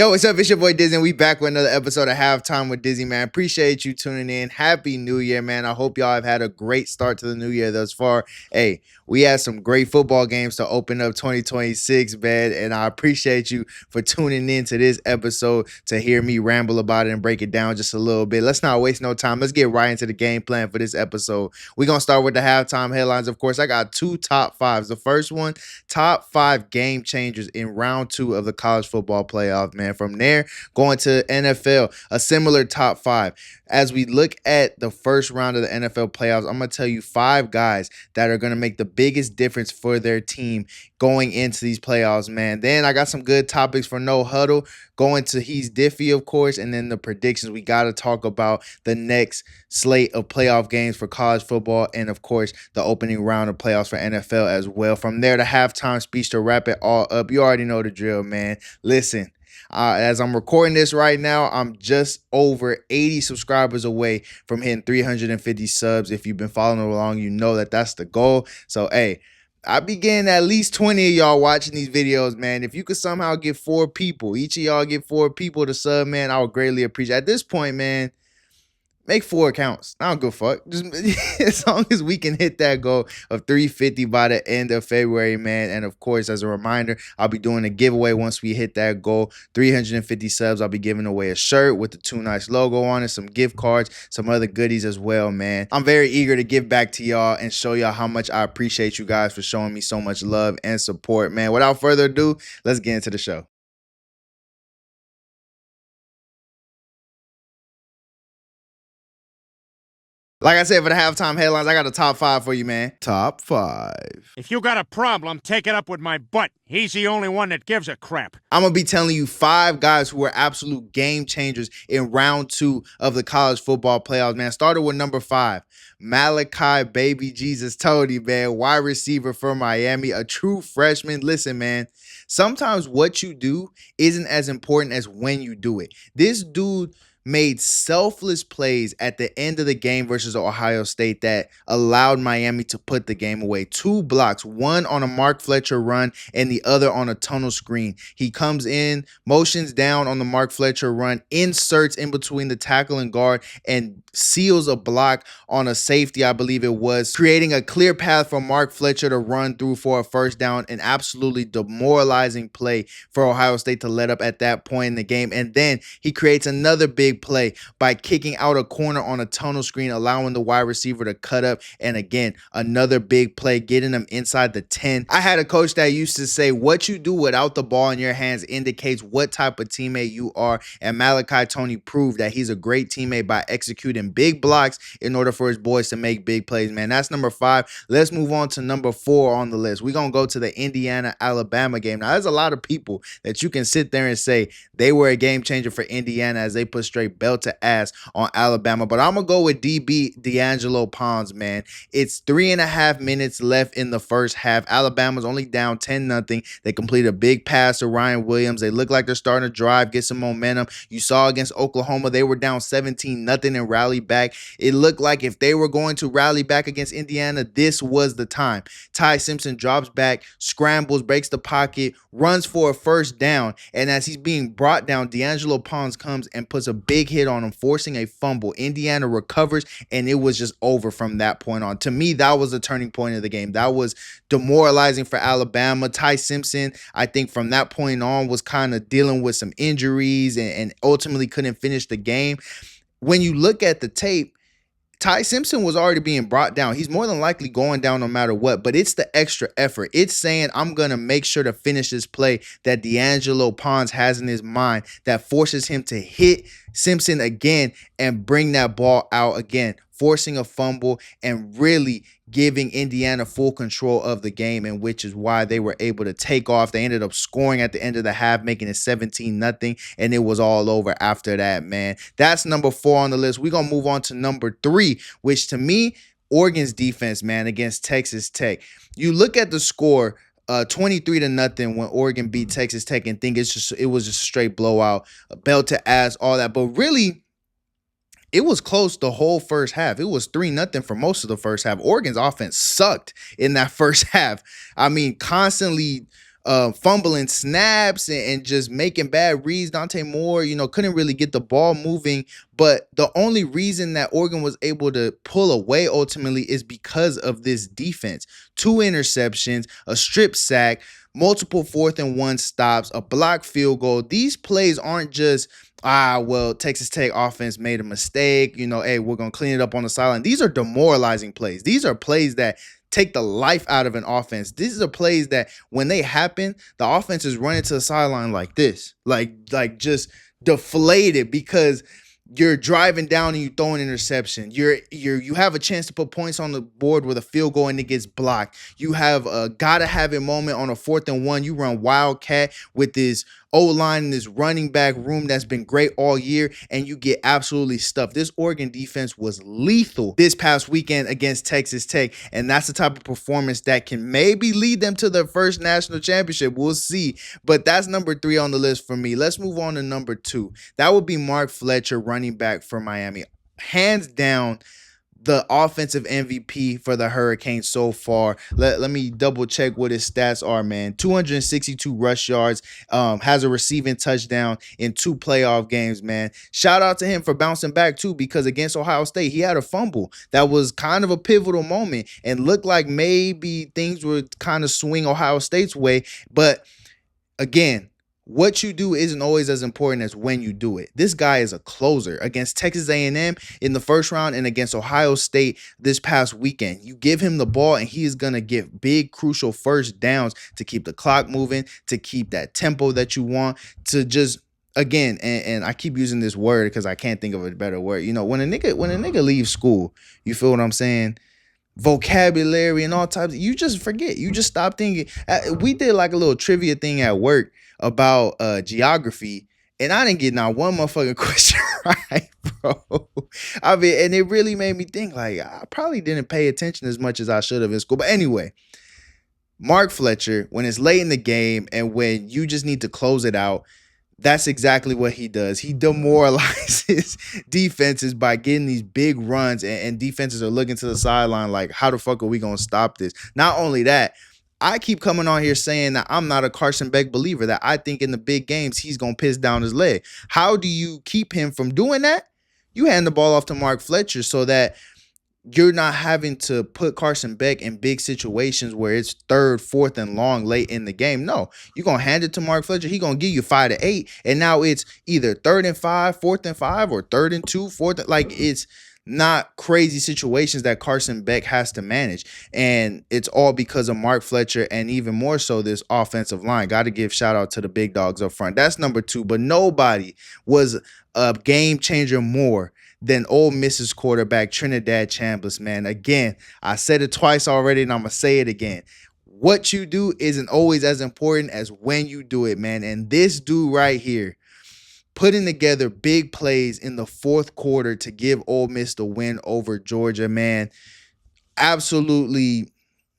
Yo, what's up? It's your boy Dizzy, and we back with another episode of Halftime with Dizzy, man. Appreciate you tuning in. Happy New Year, man. I hope y'all have had a great start to the new year thus far. Hey, we had some great football games to open up 2026, man, and I appreciate you for tuning in to this episode to hear me ramble about it and break it down just a little bit. Let's not waste no time. Let's get right into the game plan for this episode. We're going to start with the halftime headlines. Of course, I got two top fives. The first one, top 5 game changers in round 2 of the college football playoff, man. From there, going to NFL, a similar top 5. As we look at the first round of the NFL playoffs, I'm going to tell you 5 guys that are going to make the biggest difference for their team going into these playoffs, man. Then I got some good topics for No Huddle, going to He's Diffie, of course, and then the predictions. We got to talk about the next slate of playoff games for college football and, of course, the opening round of playoffs for NFL as well. From there, the halftime speech to wrap it all up. You already know the drill, man. Listen. As I'm recording this right now, I'm just over 80 subscribers away from hitting 350 subs. If you've been following along, you know that that's the goal. So, hey, I be getting at least 20 of y'all watching these videos, man. If you could somehow get 4 people, each of y'all get 4 people to sub, man, I would greatly appreciate it. At this point, man, make 4 accounts. I don't give a fuck. Just as long as we can hit that goal of 350 by the end of February, man. And of course, as a reminder, I'll be doing a giveaway once we hit that goal. 350 subs. I'll be giving away a shirt with the Too Nice logo on it, some gift cards, some other goodies as well, man. I'm very eager to give back to y'all and show y'all how much I appreciate you guys for showing me so much love and support, man. Without further ado, let's get into the show. Like I said, for the halftime headlines, I got a top 5 for you, man. Top 5. If you got a problem, take it up with my butt. He's the only one that gives a crap. I'm going to be telling you 5 guys who are absolute game changers in round 2 of the college football playoffs, man. Started with number 5, Malachi Baby Jesus Tony, man. Wide receiver for Miami, a true freshman. Listen, man, sometimes what you do isn't as important as when you do it. This dude made selfless plays at the end of the game versus Ohio State that allowed Miami to put the game away. 2 blocks, one on a Mark Fletcher run and the other on a tunnel screen. He comes in, motions down on the Mark Fletcher run, inserts in between the tackle and guard, and seals a block on a safety, I believe it was, creating a clear path for Mark Fletcher to run through for a first down. An absolutely demoralizing play for Ohio State to let up at that point in the game. And then he creates another big play by kicking out a corner on a tunnel screen, allowing the wide receiver to cut up. And again, another big play, getting them inside the 10. I had a coach that used to say, what you do without the ball in your hands indicates what type of teammate you are. And Malachi Tony proved that he's a great teammate by executing big blocks in order for his boys to make big plays, man. That's number 5. Let's move on to number 4 on the list. We're going to go to the Indiana-Alabama game. Now, there's a lot of people that you can sit there and say they were a game changer for Indiana as they put straight belt to ass on Alabama. But I'm going to go with DB D'Angelo Pons, man. It's 3.5 minutes left in the first half. Alabama's only down 10-0. They complete a big pass to Ryan Williams. They look like they're starting to drive, get some momentum. You saw against Oklahoma, they were down 17-0 and rally back. It looked like if they were going to rally back against Indiana, this was the time. Ty Simpson drops back, scrambles, breaks the pocket, runs for a first down, and as he's being brought down, D'Angelo Pons comes and puts a big hit on him, forcing a fumble. Indiana recovers, and it was just over from that point on. To me, that was the turning point of the game. That was demoralizing for Alabama. Ty Simpson, I think from that point on, was kind of dealing with some injuries and ultimately couldn't finish the game. When you look at the tape, Ty Simpson was already being brought down. He's more than likely going down no matter what, but it's the extra effort. It's saying, I'm going to make sure to finish this play that D'Angelo Pons has in his mind that forces him to hit Simpson again and bring that ball out again, forcing a fumble and really giving Indiana full control of the game, and which is why they were able to take off. They ended up scoring at the end of the half, making it 17-0, and it was all over after that, man. That's number 4 on the list. We're going to move on to number 3, which to me, Oregon's defense, man, against Texas Tech. You look at the score, 23-0 when Oregon beat Texas Tech, and think it was just a straight blowout, belt to ass, all that. But really, it was close the whole first half. It was 3-0 for most of the first half. Oregon's offense sucked in that first half. I mean, constantly fumbling snaps and just making bad reads. Dante Moore, couldn't really get the ball moving. But the only reason that Oregon was able to pull away ultimately is because of this defense. 2 interceptions, a strip sack, multiple 4th-and-1 stops, a blocked field goal. These plays aren't just, Texas Tech offense made a mistake. Hey, we're going to clean it up on the sideline. These are demoralizing plays. These are plays that take the life out of an offense. These are plays that when they happen, the offense is running to the sideline like this, like just deflated because you're driving down and you throw an interception. You have a chance to put points on the board with a field goal and it gets blocked. You have a gotta have it moment on a 4th-and-1. You run wildcat with this O-line and this running back room that's been great all year, and you get absolutely stuffed. This Oregon defense was lethal this past weekend against Texas Tech, and that's the type of performance that can maybe lead them to their first national championship. We'll see, but that's number 3 on the list for me. Let's move on to number 2. That would be Mark Fletcher, running back for Miami. Hands down, the offensive MVP for the Hurricanes so far. Let me double check what his stats are, man. 262 rush yards, has a receiving touchdown in 2 playoff games, man. Shout out to him for bouncing back too, because against Ohio State, he had a fumble that was kind of a pivotal moment and looked like maybe things would kind of swing Ohio State's way. But again, what you do isn't always as important as when you do it. This guy is a closer against Texas A&M in the first round and against Ohio State this past weekend. You give him the ball and he is going to get big, crucial first downs to keep the clock moving, to keep that tempo that you want, to just, again, and I keep using this word because I can't think of a better word. When a nigga leaves school, you feel what I'm saying? Vocabulary and all types, you just forget. You just stop thinking. We did like a little trivia thing at work about geography, and I didn't get not one motherfucking question right, bro. I mean, and it really made me think, like, I probably didn't pay attention as much as I should have in school. But anyway, Mark Fletcher, when it's late in the game and when you just need to close it out, that's exactly what he does. He demoralizes defenses by getting these big runs, and defenses are looking to the sideline like, how the fuck are we going to stop this? Not only that, I keep coming on here saying that I'm not a Carson Beck believer, that I think in the big games he's going to piss down his leg. How do you keep him from doing that? You hand the ball off to Mark Fletcher so that you're not having to put Carson Beck in big situations where it's 3rd, 4th, and long late in the game. No, you're going to hand it to Mark Fletcher. He's going to give you 5 to 8. And now it's either 3rd and 5, 4th and 5, or 3rd and 2, 4th. Like, it's not crazy situations that Carson Beck has to manage. And it's all because of Mark Fletcher, and even more so this offensive line. Got to give shout out to the big dogs up front. That's number 2. But nobody was a game changer more than Ole Miss's quarterback, Trinidad Chambliss, man. Again, I said it twice already, and I'm going to say it again. What you do isn't always as important as when you do it, man. And this dude right here, putting together big plays in the 4th quarter to give Ole Miss the win over Georgia, man, absolutely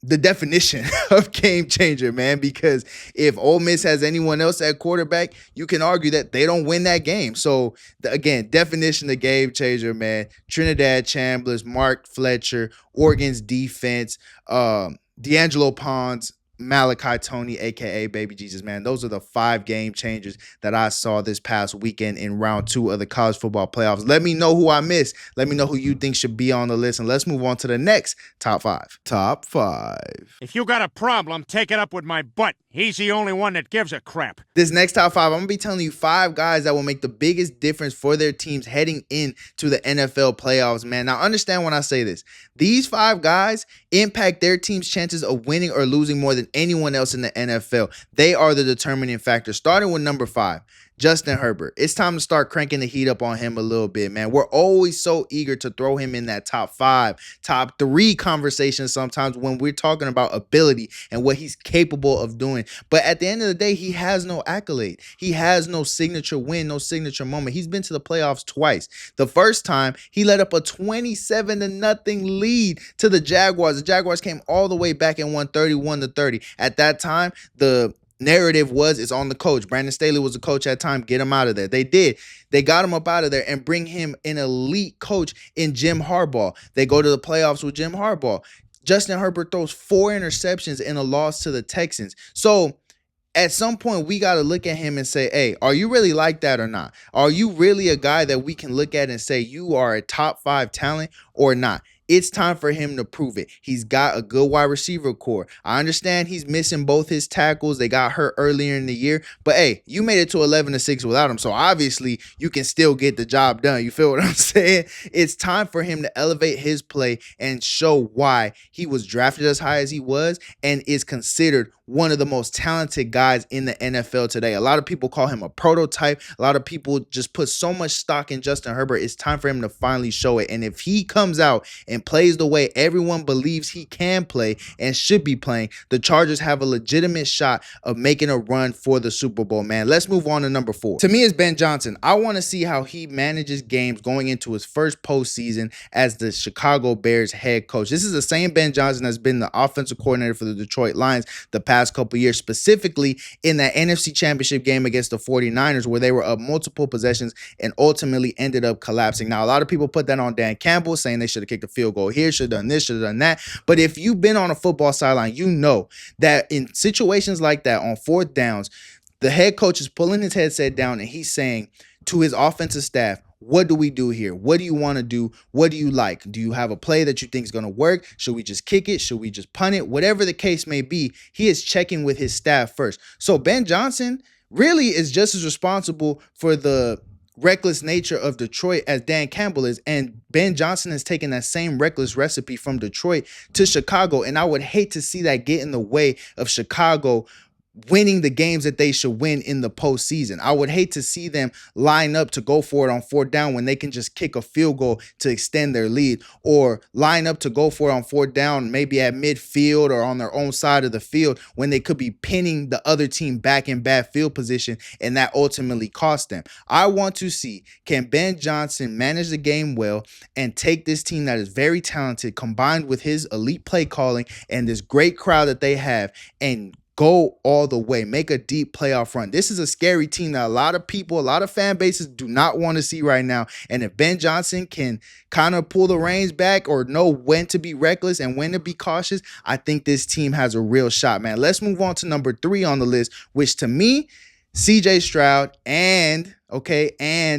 the definition of game changer, man, because if Ole Miss has anyone else at quarterback, you can argue that they don't win that game. So, again, definition of game changer, man. Trinidad Chambliss, Mark Fletcher, Oregon's defense, D'Angelo Pons, Malachi Tony, a.k.a. Baby Jesus, man. Those are the 5 game changers that I saw this past weekend in round 2 of the college football playoffs. Let me know who I missed. Let me know who you think should be on the list, and let's move on to the next top 5. Top 5. If you got a problem, take it up with my butt. He's the only one that gives a crap. This next top 5, I'm going to be telling you 5 guys that will make the biggest difference for their teams heading into the NFL playoffs, man. Now, understand when I say this. These 5 guys impact their team's chances of winning or losing more than anyone else in the NFL. They are the determining factor. Starting with number 5, Justin Herbert. It's time to start cranking the heat up on him a little bit, man. We're always so eager to throw him in that top 5, top 3 conversation sometimes when we're talking about ability and what he's capable of doing. But at the end of the day, he has no accolade. He has no signature win, no signature moment. He's been to the playoffs twice. The first time, he led up a 27-0 lead to the Jaguars. The Jaguars came all the way back and won 31-30. At that time, the narrative was it's on the coach. Brandon Staley was the coach at the time. Get him out of there. They did. They got him up out of there and bring him an elite coach in Jim Harbaugh. They go to the playoffs with Jim Harbaugh. Justin Herbert throws 4 interceptions in a loss to the Texans. So At some point we got to look at him and say, hey, are you really like that or not? Are you really a guy that we can look at and say you are a top 5 talent or not? It's time for him to prove it. He's got a good wide receiver core. I understand he's missing both his tackles. They got hurt earlier in the year. But hey, you made it to 11-6 without him. So obviously you can still get the job done. You feel what I'm saying? It's time for him to elevate his play and show why he was drafted as high as he was and is considered one of the most talented guys in the NFL today. A lot of people call him a prototype. A lot of people just put so much stock in Justin Herbert. It's time for him to finally show it. And if he comes out and plays the way everyone believes he can play and should be playing, the Chargers have a legitimate shot of making a run for the Super Bowl, man. Let's move on to number 4. To me, it's Ben Johnson. I want to see how he manages games going into his first postseason as the Chicago Bears head coach. This is the same Ben Johnson that's been the offensive coordinator for the Detroit Lions the past couple years, specifically in that NFC Championship game against the 49ers where they were up multiple possessions and ultimately ended up collapsing. Now, a lot of people put that on Dan Campbell, saying they should have kicked a field goal here, should have done this, should have done that. But if you've been on a football sideline, you know that in situations like that on 4th downs, the head coach is pulling his headset down and he's saying to his offensive staff, what do we do here? What do you want to do? What do you like? Do you have a play that you think is going to work? Should we just kick it? Should we just punt it? Whatever the case may be, he is checking with his staff first. So Ben Johnson really is just as responsible for the reckless nature of Detroit as Dan Campbell is. And Ben Johnson has taken that same reckless recipe from Detroit to Chicago. And I would hate to see that get in the way of Chicago winning the games that they should win in the postseason. I would hate to see them line up to go for it on 4th down when they can just kick a field goal to extend their lead, or line up to go for it on 4th down, maybe at midfield or on their own side of the field when they could be pinning the other team back in bad field position, and that ultimately cost them. I want to see, can Ben Johnson manage the game well and take this team that is very talented combined with his elite play calling and this great crowd that they have and go all the way, make a deep playoff run. This is a scary team that a lot of people, a lot of fan bases do not want to see right now. And if Ben Johnson can kind of pull the reins back or know when to be reckless and when to be cautious, I think this team has a real shot, man. Let's move on to number 3 on the list, which to me, CJ Stroud and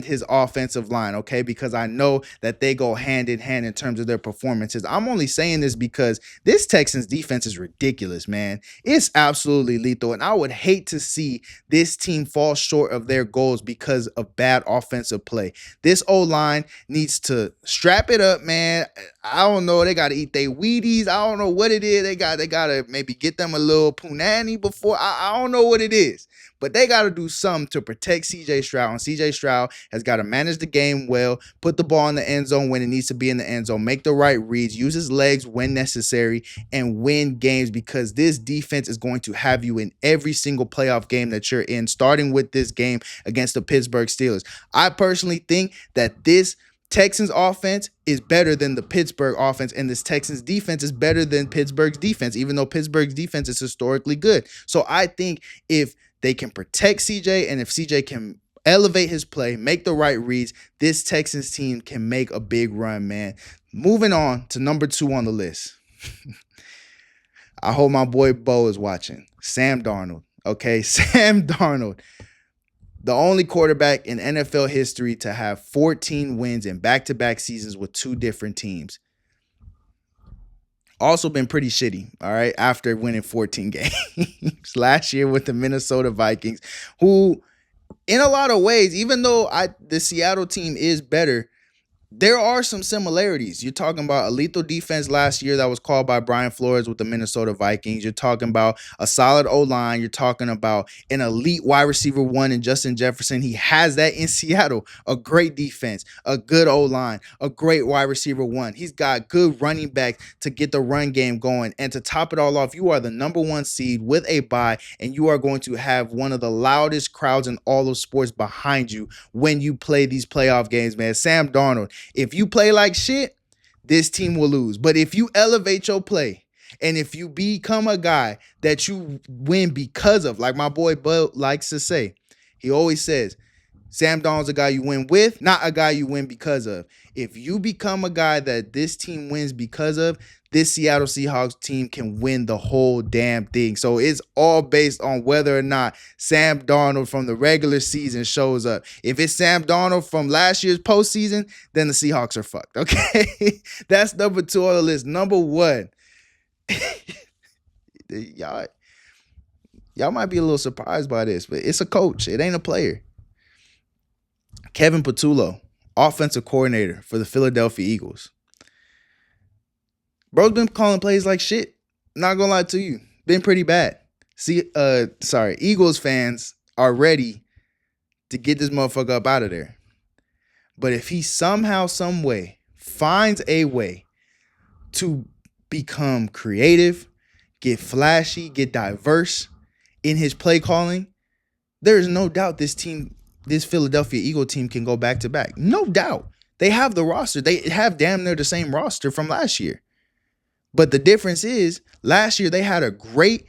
his offensive line, because I know that they go hand in hand in terms of their performances. I'm only saying this because this Texans defense is ridiculous, man. It's absolutely lethal, and I would hate to see this team fall short of their goals because of bad offensive play. This O-line needs to strap it up, man. I don't know. They got to eat their Wheaties. I don't know what it is. They got to maybe get them a little punani before. I don't know what it is. But they got to do something to protect CJ Stroud. And CJ Stroud has got to manage the game well, put the ball in the end zone when it needs to be in the end zone, make the right reads, use his legs when necessary, and win games, because this defense is going to have you in every single playoff game that you're in, starting with this game against the Pittsburgh Steelers. I personally think that this Texans offense is better than the Pittsburgh offense, and this Texans defense is better than Pittsburgh's defense, even though Pittsburgh's defense is historically good. So I think if they can protect CJ, and if CJ can elevate his play, make the right reads, this Texans team can make a big run, man. Moving on to number 2 on the list. I hope my boy Bo is watching. Sam Darnold. Sam Darnold. The only quarterback in NFL history to have 14 wins in back-to-back seasons with 2 different teams. Also been pretty shitty, all right, after winning 14 games last year with the Minnesota Vikings, who in a lot of ways, even though the Seattle team is better, there are some similarities. You're talking about a lethal defense last year that was called by Brian Flores with the Minnesota Vikings. You're talking about a solid O-line. You're talking about an elite wide receiver 1 in Justin Jefferson. He has that in Seattle. A great defense, a good O-line, a great wide receiver 1. He's got good running backs to get the run game going. And to top it all off, you are the number 1 seed with a bye, and you are going to have one of the loudest crowds in all of sports behind you when you play these playoff games, man. Sam Darnold. If you play like shit, this team will lose. But if you elevate your play, and if you become a guy that you win because of, like my boy Bud likes to say, he always says, Sam Darnold's a guy you win with, not a guy you win because of. If you become a guy that this team wins because of, this Seattle Seahawks team can win the whole damn thing. So it's all based on whether or not Sam Darnold from the regular season shows up. If it's Sam Darnold from last year's postseason, then the Seahawks are fucked, okay? That's number 2 on the list. Number 1. Y'all might be a little surprised by this, but it's a coach. It ain't a player. Kevin Patullo, offensive coordinator for the Philadelphia Eagles. Bro's been calling plays like shit. Not gonna lie to you. Been pretty bad. Eagles fans are ready to get this motherfucker up out of there. But if he somehow, some way finds a way to become creative, get flashy, get diverse in his play calling, there is no doubt this Philadelphia Eagle team can go back to back. No doubt. They have the roster. They have damn near the same roster from last year. But the difference is last year they had a great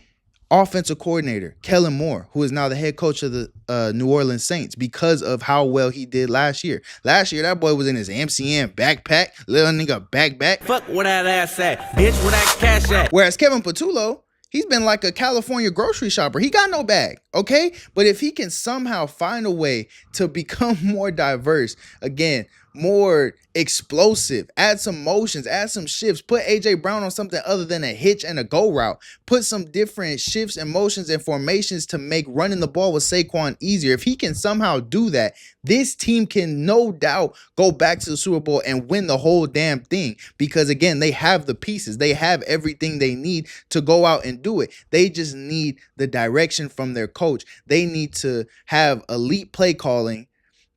offensive coordinator, Kellen Moore, who is now the head coach of the New Orleans Saints because of how well he did last year. Last year, that boy was in his MCM backpack, little nigga backpack. Fuck where that ass at, bitch, where that cash at. Whereas Kevin Patullo, he's been like a California grocery shopper. He got no bag, okay? But if he can somehow find a way to become more diverse, again, more explosive, add some motions, add some shifts, put A.J. Brown on something other than a hitch and a go route, put some different shifts and motions and formations to make running the ball with Saquon easier. If he can somehow do that, this team can no doubt go back to the Super Bowl and win the whole damn thing because, again, they have the pieces. They have everything they need to go out and do it. They just need the direction from their coach. They need to have elite play calling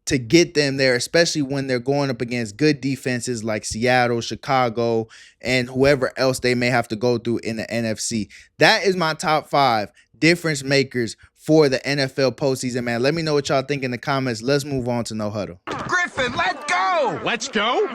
to get them there, especially when they're going up against good defenses like Seattle, Chicago, and whoever else they may have to go through in the NFC. That is my top 5 difference makers for the NFL postseason, man. Let me know what y'all think in the comments. Let's move on to No Huddle. Griffin, let's go! Let's go?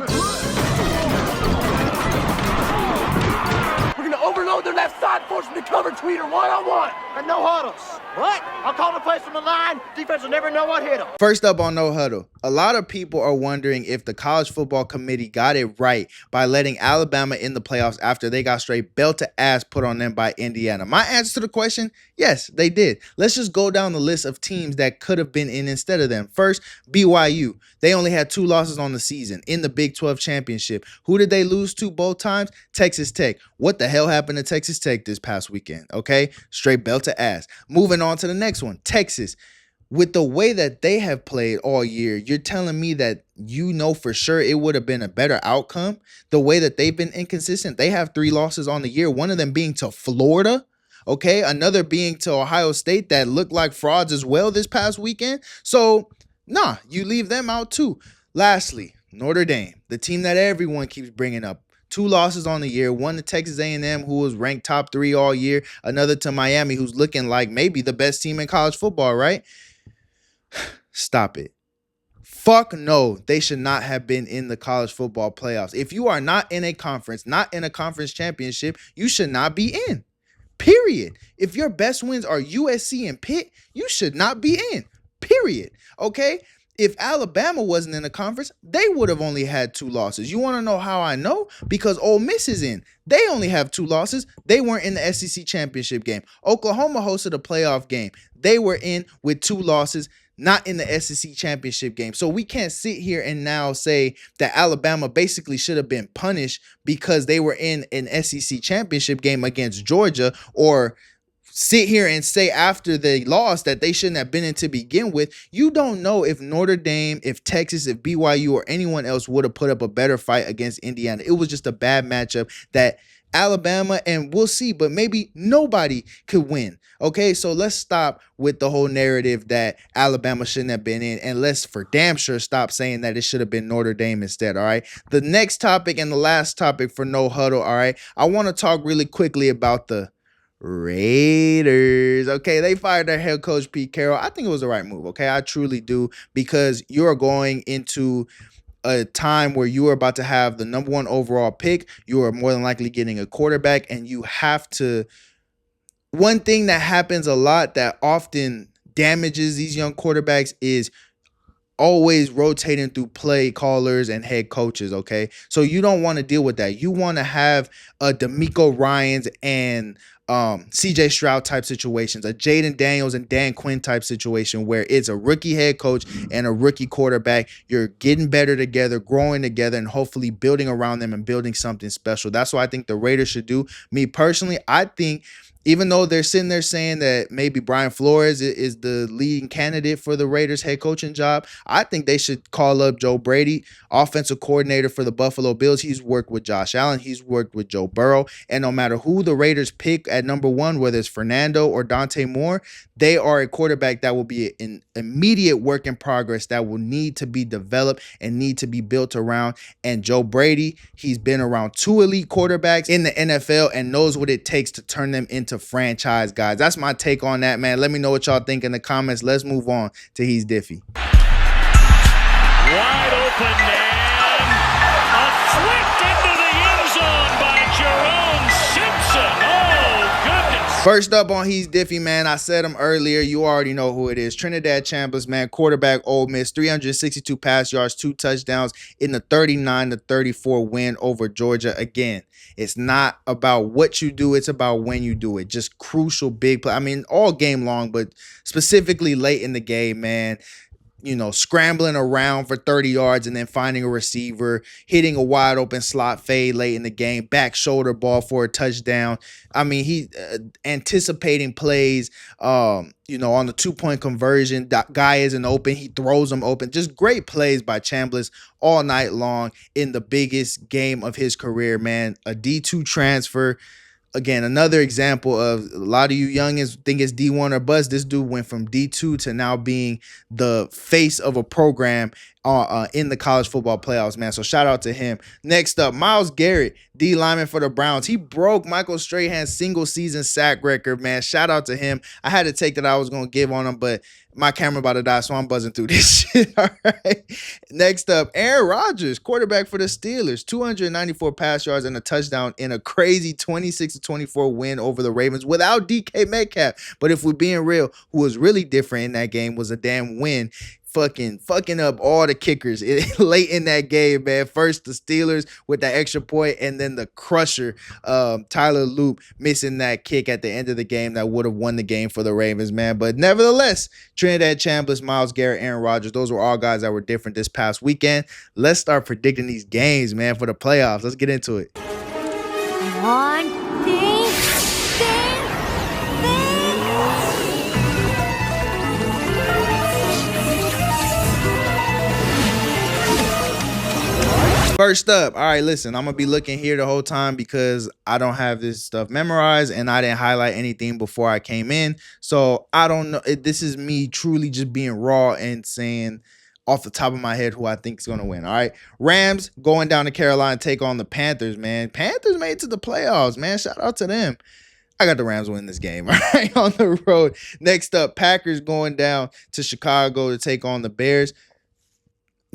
We're going to overload their left side, force them to cover Tweeter one-on-one. And no huddles. What? I'll call the plays from the line. Defense will never know what hit them. First up on No Huddle, a lot of people are wondering if the College Football Committee got it right by letting Alabama in the playoffs after they got straight belt to ass put on them by Indiana. My answer to the question, yes, they did. Let's just go down the list of teams that could have been in instead of them. First, BYU. They only had 2 losses on the season in the Big 12 championship. Who did they lose to both times? Texas Tech. What the hell happened to Texas Tech this past weekend? Okay, straight belt to ass. Moving on to the next one, Texas. With the way that they have played all year, you're telling me that you know for sure it would have been a better outcome? The way that they've been inconsistent, they have 3 losses on the year, one of them being to Florida, okay? Another being to Ohio State that looked like frauds as well this past weekend. So, nah, you leave them out too. Lastly, Notre Dame, the team that everyone keeps bringing up. 2 losses on the year, one to Texas A&M, who was ranked top 3 all year, another to Miami, who's looking like maybe the best team in college football, right? Stop it. Fuck no, they should not have been in the college football playoffs. If you are not in a conference, not in a conference championship, you should not be in. Period. If your best wins are USC and Pitt, you should not be in. Period. Okay? If Alabama wasn't in the conference, they would have only had 2 losses. You want to know how I know? Because Ole Miss is in. They only have 2 losses. They weren't in the SEC championship game. Oklahoma hosted a playoff game. They were in with 2 losses, not in the SEC championship game. So we can't sit here and now say that Alabama basically should have been punished because they were in an SEC championship game against Georgia, or sit here and say after they lost that they shouldn't have been in to begin with. You don't know if Notre Dame, if Texas, if BYU, or anyone else would have put up a better fight against Indiana. It was just a bad matchup that Alabama, and we'll see, but maybe nobody could win. Okay, so let's stop with the whole narrative that Alabama shouldn't have been in, and let's for damn sure stop saying that it should have been Notre Dame instead, all right? The next topic and the last topic for No Huddle, all right? I want to talk really quickly about the Raiders. Okay, they fired their head coach Pete Carroll. I think it was the right move. Okay, I truly do, because you're going into a time where you are about to have the number 1 overall pick. You are more than likely getting a quarterback, and you have to. One thing that happens a lot that often damages these young quarterbacks is always rotating through play callers and head coaches, okay? So you don't want to deal with that. You want to have a D'Amico Ryans and CJ Stroud type situations, a Jaden Daniels and Dan Quinn type situation where it's a rookie head coach and a rookie quarterback. You're getting better together, growing together, and hopefully building around them and building something special. That's what I think the Raiders should do. Me personally, I think even though they're sitting there saying that maybe Brian Flores is the leading candidate for the Raiders head coaching job, I think they should call up Joe Brady, offensive coordinator for the Buffalo Bills. He's worked with Josh Allen. He's worked with Joe Burrow. And no matter who the Raiders pick at number one, whether it's Fernando or Dante Moore, they are a quarterback that will be an immediate work in progress that will need to be developed and need to be built around. And Joe Brady, he's been around 2 elite quarterbacks in the NFL and knows what it takes to turn them into franchise guys. That's my take on that, man. Let me know what y'all think in the comments. Let's move on to He's Diffie. Wide open man. A flick into the end zone by Jerome Simpson. Oh, goodness. First up on He's Diffie, man, I said him earlier. You already know who it is. Trinidad Chambliss, man, quarterback, Ole Miss, 362 pass yards, 2 touchdowns in the 39-34 win over Georgia. Again, it's not about what you do. It's about when you do it. Just crucial big play. I mean, all game long, but specifically late in the game, man. You know, scrambling around for 30 yards and then finding a receiver, hitting a wide open slot fade late in the game, back shoulder ball for a touchdown. I mean, he anticipating plays, you know, on the 2-point conversion. That guy isn't open. He throws them open. Just great plays by Chambliss all night long in the biggest game of his career, man. A D2 transfer. Again, another example of a lot of you youngins think it's D1 or bust. This dude went from D2 to now being the face of a program in the college football playoffs, man. So shout out to him. Next up, Myles Garrett, D lineman for the Browns. He broke Michael Strahan's single season sack record, man. Shout out to him. I had to take that I was going to give on him, but my camera about to die, so I'm buzzing through this shit. All right. Next up, Aaron Rodgers, quarterback for the Steelers, 294 pass yards and a touchdown in a crazy 26-24 win over the Ravens without DK Metcalf. But if we're being real, who was really different in that game was a damn win. Fucking up all the kickers late in that game, man. First the Steelers with that extra point, and then the crusher, Tyler Loop, missing that kick at the end of the game that would have won the game for the Ravens, man. But nevertheless, Trinidad Chambliss, Myles Garrett, Aaron Rodgers, those were all guys that were different this past weekend. Let's start predicting these games, man, for the playoffs. Let's get into it. One thing. First up, all right, listen, I'm going to be looking here the whole time because I don't have this stuff memorized and I didn't highlight anything before I came in. So I don't know. This is me truly just being raw and saying off the top of my head who I think is going to win. All right. Rams going down to Carolina, take on the Panthers, man. Panthers made it to the playoffs, man. Shout out to them. I got the Rams winning this game, all right, on the road. Next up, Packers going down to Chicago to take on the Bears.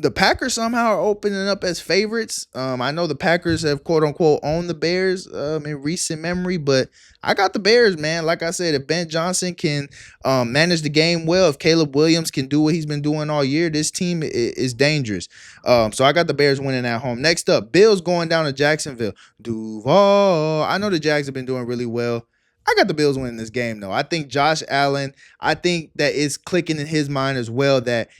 The Packers somehow are opening up as favorites. I know the Packers have quote unquote owned the Bears in recent memory, but I got the Bears, man. Like I said, if Ben Johnson can manage the game well, if Caleb Williams can do what he's been doing all year, this team is dangerous. So I got the Bears winning at home. Next up, Bills going down to Jacksonville. Duval. I know the Jags have been doing really well. I got the Bills winning this game, though. I think Josh Allen, I think that it's clicking in his mind as well that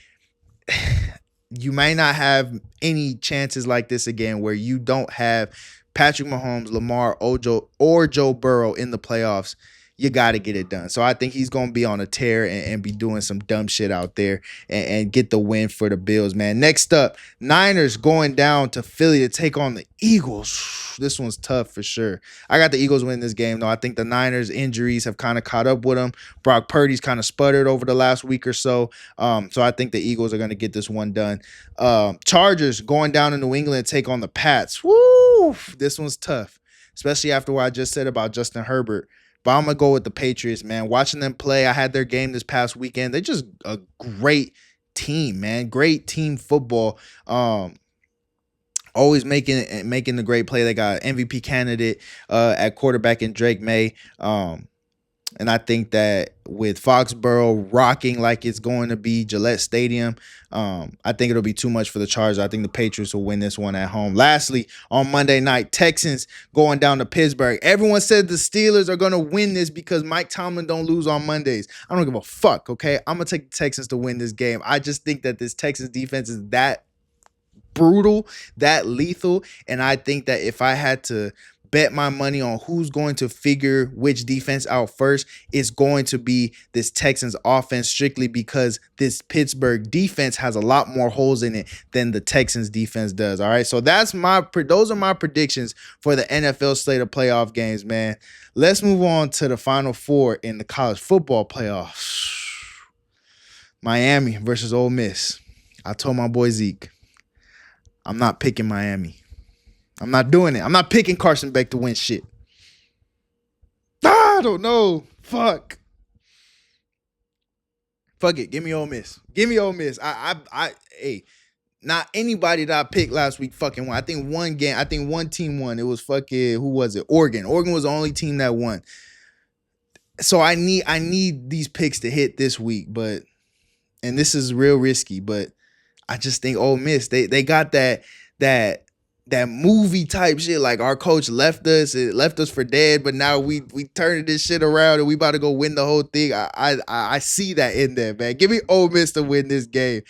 you may not have any chances like this again where you don't have Patrick Mahomes, Lamar, Ojo, or Joe Burrow in the playoffs. You got to get it done. So I think he's going to be on a tear and be doing some dumb shit out there and get the win for the Bills, man. Next up, Niners going down to Philly to take on the Eagles. This one's tough for sure. I got the Eagles winning this game, though. I think the Niners' injuries have kind of caught up with them. Brock Purdy's kind of sputtered over the last week or so. So I think the Eagles are going to get this one done. Chargers going down to New England to take on the Pats. Woo! This one's tough, especially after what I just said about Justin Herbert. But I'm going to go with the Patriots, man. Watching them play, I had their game this past weekend. They're just a great team, man. Great team football. Always making the great play. They got MVP candidate at quarterback in Drake May. And I think that with Foxborough rocking like it's going to be Gillette Stadium, I think it'll be too much for the Chargers. I think the Patriots will win this one at home. Lastly, on Monday night, Texans going down to Pittsburgh. Everyone said the Steelers are going to win this because Mike Tomlin don't lose on Mondays. I don't give a fuck, okay? I'm going to take the Texans to win this game. I just think that this Texans defense is that brutal, that lethal, and I think that if I had to bet my money on who's going to figure which defense out first, it's going to be this Texans offense, strictly because this Pittsburgh defense has a lot more holes in it than the Texans defense does. All right, so those are my predictions for the NFL slate of playoff games, man. Let's move on to the Final Four in the college football playoffs. Miami versus Ole Miss. I told my boy Zeke, I'm not picking Miami. I'm not doing it. I'm not picking Carson Beck to win shit. I don't know. Fuck it. Give me Ole Miss. Give me Ole Miss. Hey, not anybody that I picked last week fucking won. I think one team won. It was fucking, who was it? Oregon. Oregon was the only team that won. So I need these picks to hit this week, and this is real risky, but I just think Ole Miss, they got that movie type shit. Like, our coach left us for dead, but now we turning this shit around and we about to go win the whole thing. I see that in there, man. Give me Ole Miss to win this game.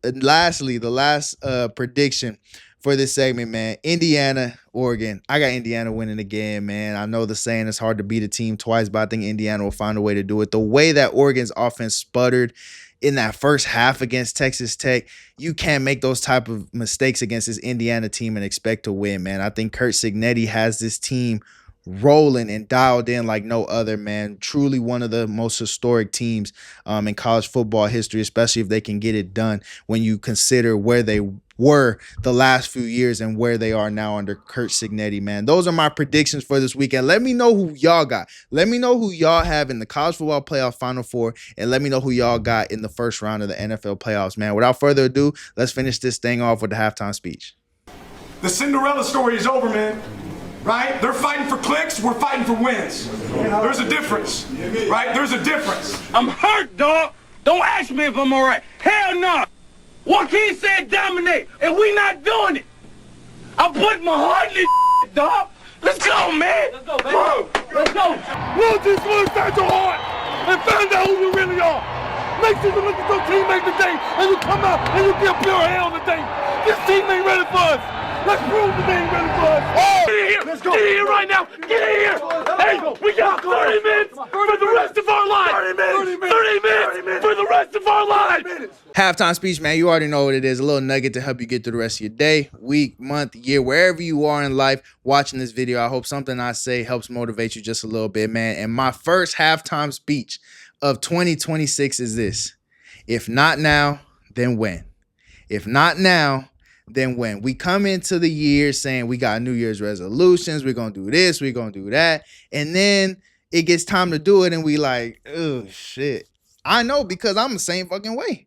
Lastly, the last prediction for this segment, man. Indiana, Oregon. I got Indiana winning again, man. I know the saying it's hard to beat a team twice, but I think Indiana will find a way to do it. The way that Oregon's offense sputtered in that first half against Texas Tech, you can't make those type of mistakes against this Indiana team and expect to win, man. I think Kurt Cignetti has this team rolling and dialed in like no other, man. Truly one of the most historic teams in college football history, especially if they can get it done when you consider where they were the last few years and where they are now under Kurt Cignetti, man. Those are my predictions for this weekend. Let me know who y'all got. Let me know who y'all have in the college football playoff Final Four, and let me know who y'all got in the first round of the NFL playoffs, man. Without further ado, let's finish this thing off with the halftime speech. The Cinderella story is over, man. Right? They're fighting for clicks, we're fighting for wins. There's a difference. Right? There's a difference. I'm hurt, dog. Don't ask me if I'm all right. Hell no. Joaquin said dominate, and we not doing it. I'm putting my heart in this, dog. Let's go, man. Let's go, baby. Let's go. Lord, this one inside your heart and find out who you really are. Make sure you look at your teammate today and you come out and you give pure hell today. This team ain't ready for us. Let's prove that they ain't ready for us. Oh, get in here. Let's go. Get in here right now. Get in here. Hey, we got 30 minutes for the rest of our lives. 30 minutes for the rest of our lives. Halftime speech, man. You already know what it is. A little nugget to help you get through the rest of your day, week, month, year, wherever you are in life watching this video. I hope something I say helps motivate you just a little bit, man. And my first halftime speech of 2026 is this: if not now, then when? If not now, then when? We come into the year saying we got New Year's resolutions, we're going to do this, we're going to do that, and then it gets time to do it, and we like, oh, shit. I know, because I'm the same fucking way.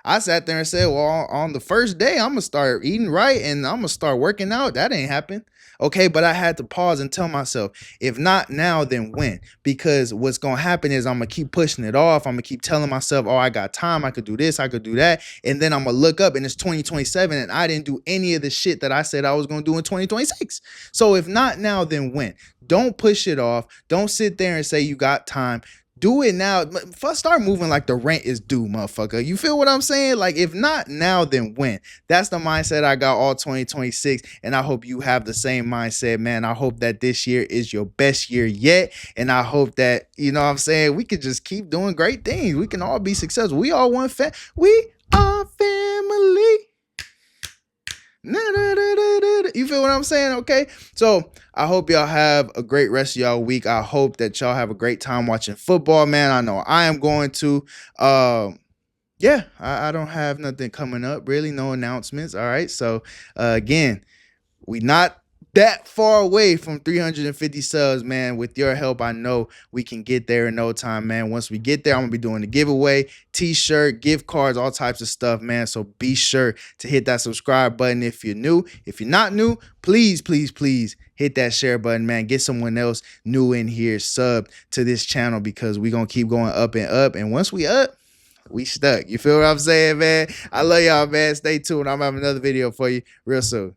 I sat there and said, well, on the first day, I'm going to start eating right, and I'm going to start working out. That ain't happened. Okay, but I had to pause and tell myself, if not now, then when? Because what's going to happen is I'm going to keep pushing it off. I'm going to keep telling myself, oh, I got time. I could do this. I could do that. And then I'm going to look up and it's 2027 and I didn't do any of the shit that I said I was going to do in 2026. So if not now, then when? Don't push it off. Don't sit there and say you got time. Do it now. First, start moving like the rent is due, motherfucker. You feel what I'm saying? Like, if not now, then when? That's the mindset I got all 2026, and I hope you have the same mindset, man. I hope that this year is your best year yet, and I hope that, you know what I'm saying, we could just keep doing great things. We can all be successful. We all one we are family. You feel what I'm saying? Okay. So I hope y'all have a great rest of y'all week. I hope that y'all have a great time watching football, man. I know I am going to. Yeah, I don't have nothing coming up, really. No announcements. All right. So again, we not that far away from 350 subs, man. With your help, I know we can get there in no time, man. Once we get there, I'm gonna be doing the giveaway, t-shirt, gift cards, all types of stuff, man. So be sure to hit that subscribe button if you're new. If you're not new, please hit that share button, man. Get someone else new in here, sub to this channel, because we're gonna keep going up and up. And once we up, we stuck. You feel what I'm saying, man? I love y'all, man. Stay tuned. I'm gonna have another video for you real soon.